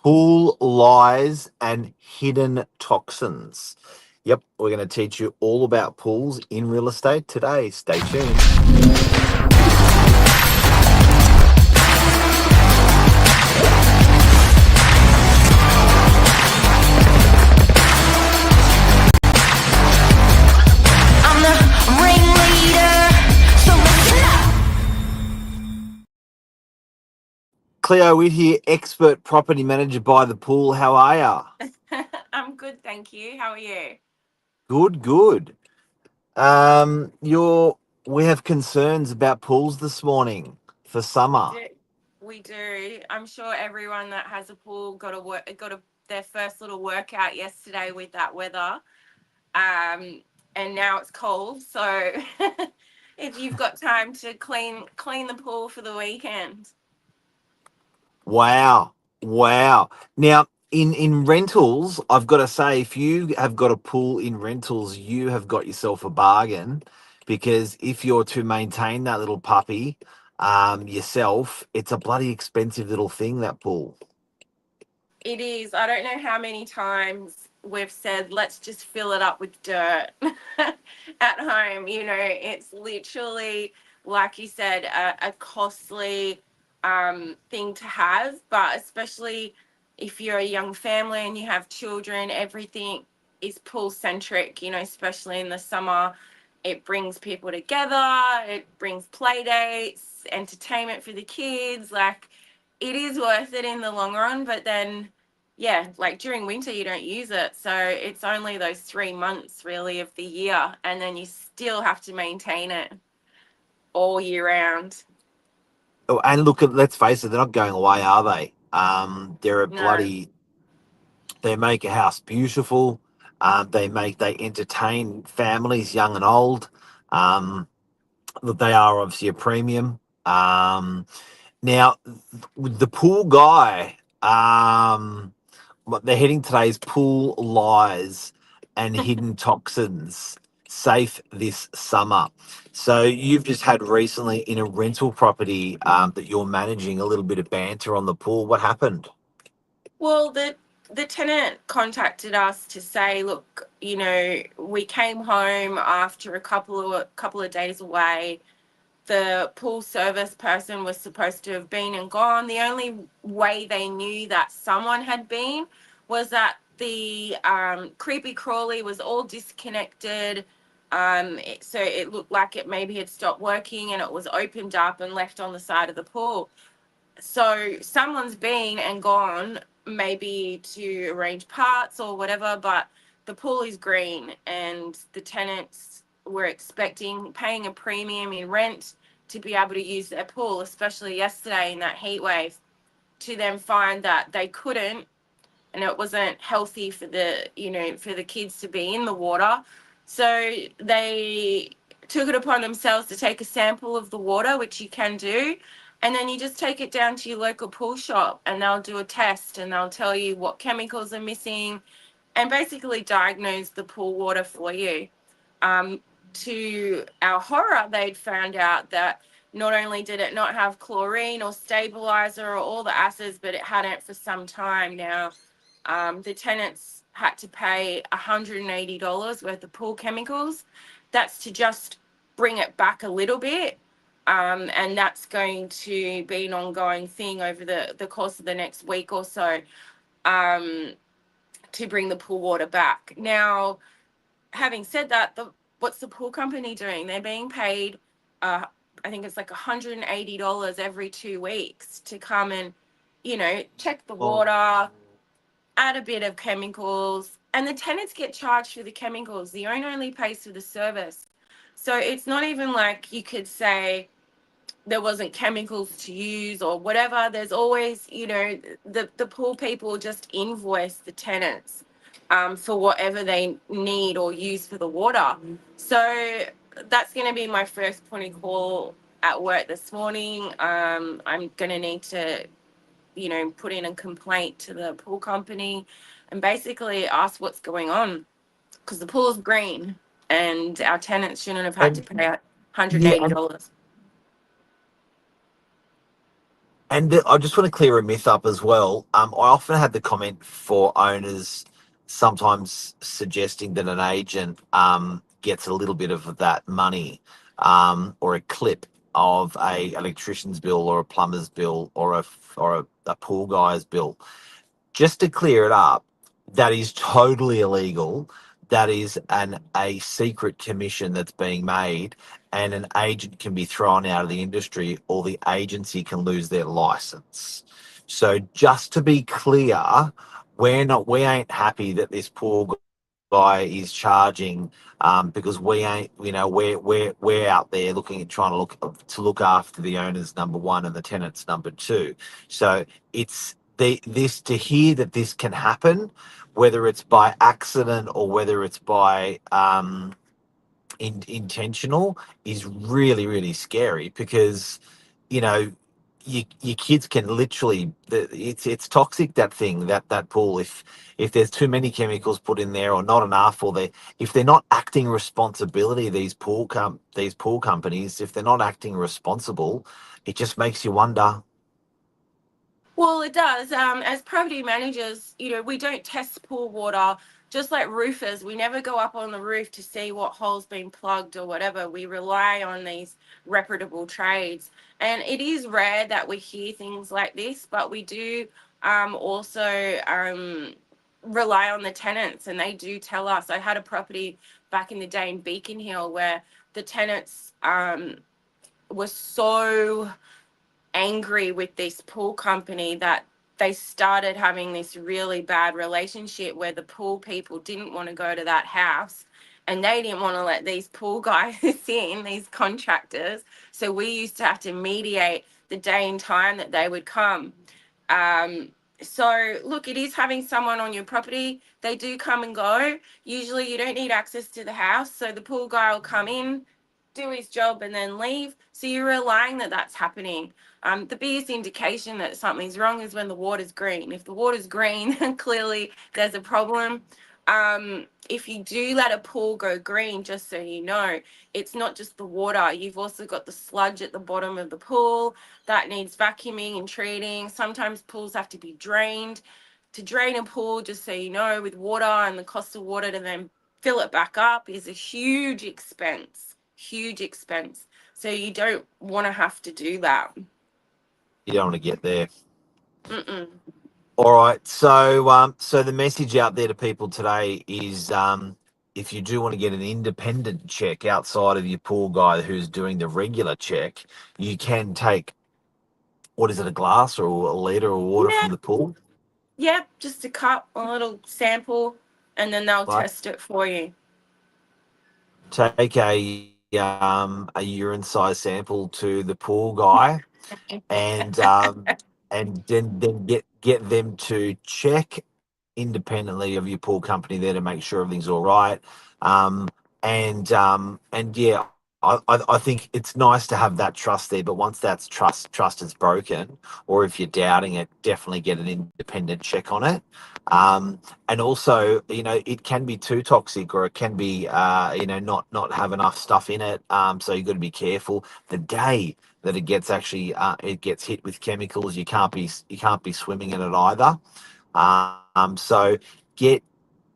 Pool lies and hidden toxins. Yep, we're going to teach you all about pools in real estate today. Stay tuned. I'm the ringleader, so listen up. Cleo Witt here, expert property manager by the pool. How are ya? I'm good, thank you. How are you? Good, good. We have concerns about pools this morning for We summer. do. We do. I'm sure everyone that has a pool got their first little workout yesterday with that weather. And now it's cold, so if you've got time to clean the pool for the weekend. Wow. Wow. Now, in rentals, I've got to say, if you have got a pool in rentals, you have got yourself a bargain, because if you're to maintain that little puppy yourself, it's a bloody expensive little thing, that pool. It is. I don't know how many times we've said, let's just fill it up with dirt at home. It's literally, like you said, a costly thing to have, but especially if you're a young family and you have children, everything is pool centric, especially in the summer. It brings people together, it brings play dates, entertainment for the kids. Like, it is worth it in the long run, but then yeah, like during winter you don't use it, so it's only those 3 months really of the year, and then you still have to maintain it all year round. Oh, and look, let's face it, they're not going away, are they? They're a No. bloody. They make a house beautiful. They entertain families, young and old. Um, they are obviously a premium. Now, with the pool guy, what they're heading today is pool lies and hidden toxins. Safe this summer. So you've just had recently in a rental property that you're managing a little bit of banter on the pool. What happened? Well, the tenant contacted us to say, look, we came home after a couple of days away. The pool service person was supposed to have been and gone. The only way they knew that someone had been was that the creepy crawly was all disconnected. So it looked like it maybe had stopped working and it was opened up and left on the side of the pool. So someone's been and gone, maybe to arrange parts or whatever, but the pool is green and the tenants were expecting paying a premium in rent to be able to use their pool, especially yesterday in that heat wave, to then find that they couldn't, and it wasn't healthy for the kids to be in the water. So they took it upon themselves to take a sample of the water, which you can do, and then you just take it down to your local pool shop and they'll do a test and they'll tell you what chemicals are missing and basically diagnose the pool water for you. um, to our horror, they'd found out that not only did it not have chlorine or stabilizer or all the acids, but it hadn't for some time now. The tenants had to pay $180 worth of pool chemicals. That's to just bring it back a little bit. And that's going to be an ongoing thing over the course of the next week or so, um, to bring the pool water back. Now, having said that, what's the pool company doing? They're being paid, I think it's like $180 every 2 weeks to come and, check the water, add a bit of chemicals, and the tenants get charged for the chemicals. The owner only pays for the service. So it's not even like you could say there wasn't chemicals to use or whatever. There's always, the pool people just invoice the tenants for whatever they need or use for the water. So that's going to be my first point of call at work this morning. I'm going to need to, put in a complaint to the pool company and basically ask what's going on, because the pool is green and our tenants shouldn't have had to And pay yeah, and $180. I just want to clear a myth up as well. I often had the comment for owners sometimes suggesting that an agent gets a little bit of that money or a clip of a electrician's bill or a plumber's bill or a pool guy's bill. Just to clear it up, that is totally illegal. That is a secret commission that's being made, and an agent can be thrown out of the industry, or the agency can lose their license. So just to be clear, we ain't happy that this poor guy is charging because we ain't, we're out there looking at trying to look after the owners number one and the tenants number two. So it's this to hear that this can happen, whether it's by accident or whether it's by intentional, is really really scary because you know your kids can literally it's toxic, that thing, that pool. If there's too many chemicals put in there or not enough, or they if they're not acting responsibility, these pool companies, if they're not acting responsible, it just makes you wonder. Well, it does. As property managers, we don't test pool water. Just like roofers, we never go up on the roof to see what hole's been plugged or whatever. We rely on these reputable trades. And it is rare that we hear things like this, but we do also rely on the tenants, and they do tell us. I had a property back in the day in Beacon Hill where the tenants were so angry with this pool company that they started having this really bad relationship where the pool people didn't want to go to that house, and they didn't want to let these pool guys in, these contractors. So we used to have to mediate the day and time that they would come. um, so look, it is having someone on your property. They do come and go. Usually you don't need access to the house, so the pool guy will come in, do his job, and then leave. So you're relying that that's happening. The biggest indication that something's wrong is when the water's green. If the water's green, clearly there's a problem. If you do let a pool go green, just so you know, it's not just the water. You've also got the sludge at the bottom of the pool that needs vacuuming and treating. Sometimes pools have to be drained. To drain a pool, just so you know, with water, and the cost of water to then fill it back up is a huge expense. Huge expense. So you don't want to have to do that. You don't want to get there. Mm-mm. All right. So the message out there to people today is, if you do want to get an independent check outside of your pool guy who's doing the regular check, you can take, what is it, a glass or a liter of water Yeah, from the pool, yeah, just a cup, a little sample, and then they'll right? test it for you. Take a urine size sample to the pool guy, and then get them to check independently of your pool company there to make sure everything's all right. And yeah, I think it's nice to have that trust there, but once that's trust is broken, or if you're doubting it, definitely get an independent check on it. And also, it can be too toxic, or it can be, not have enough stuff in it. So you've got to be careful. The day that it gets hit with chemicals, you can't be swimming in it either. So get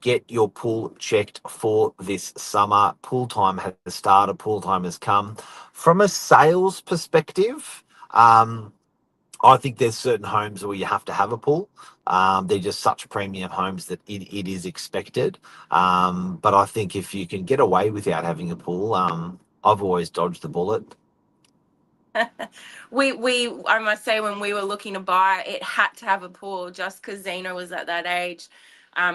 get your pool checked for this summer. Pool time has started. Pool time has come. From a sales perspective, I think there's certain homes where you have to have a pool. They're just such premium homes that it is expected. But I think if you can get away without having a pool, I've always dodged the bullet. We I must say, when we were looking to buy, it had to have a pool just because Zeno was at that age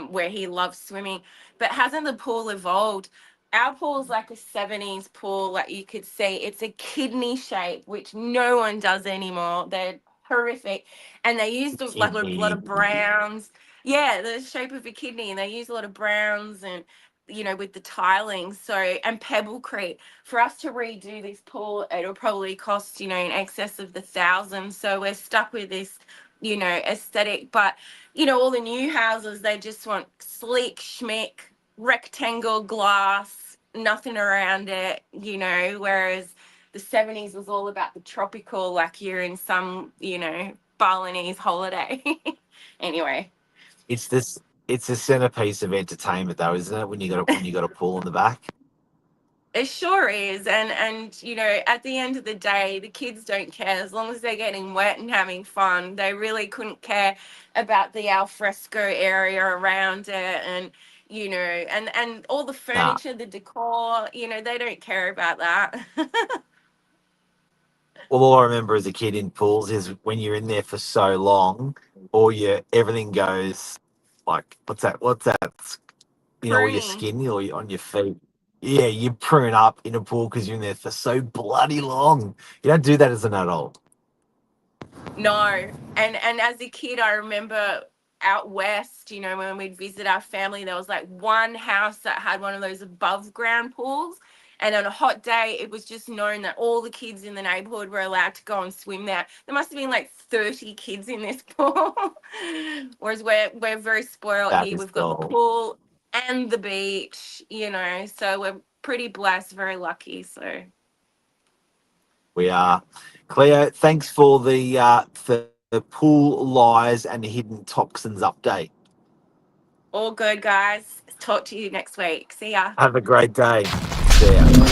where he loves swimming. But hasn't the pool evolved? Our pool's like a 70s pool, like you could see. It's a kidney shape, which no one does anymore. They're horrific. And they used like a lot Kidney. of browns. Yeah, the shape of a kidney. And they use a lot of browns and, with the tiling. So, and pebblecrete. For us to redo this pool, it'll probably cost, in excess of the thousands. So we're stuck with this, aesthetic. But, all the new houses, they just want sleek schmick, rectangle glass, nothing around it, whereas the 70s was all about the tropical, like you're in some, Balinese holiday. Anyway. It's this. It's a centerpiece of entertainment, though, isn't it? When you got a pool in the back. It sure is. And at the end of the day, the kids don't care as long as they're getting wet and having fun. They really couldn't care about the alfresco area around it and all the Nah. furniture, the decor, they don't care about that. Well, all I remember as a kid in pools is when you're in there for so long, all your everything goes like what's that? What's that? All your Pruny. skin or on your feet. Yeah, you prune up in a pool because you're in there for so bloody long. You don't do that as an adult. No. And as a kid, I remember out west, when we'd visit our family, there was like one house that had one of those above ground pools. And on a hot day, it was just known that all the kids in the neighborhood were allowed to go and swim there. There must have been like 30 kids in this pool. Whereas we're very spoiled That here. is We've got the gold. pool and the beach, so we're pretty blessed, very lucky. So We are. Cleo, thanks for the pool lies and hidden toxins update. all good, guys. Talk to you next week. See ya. Have a great day. See ya.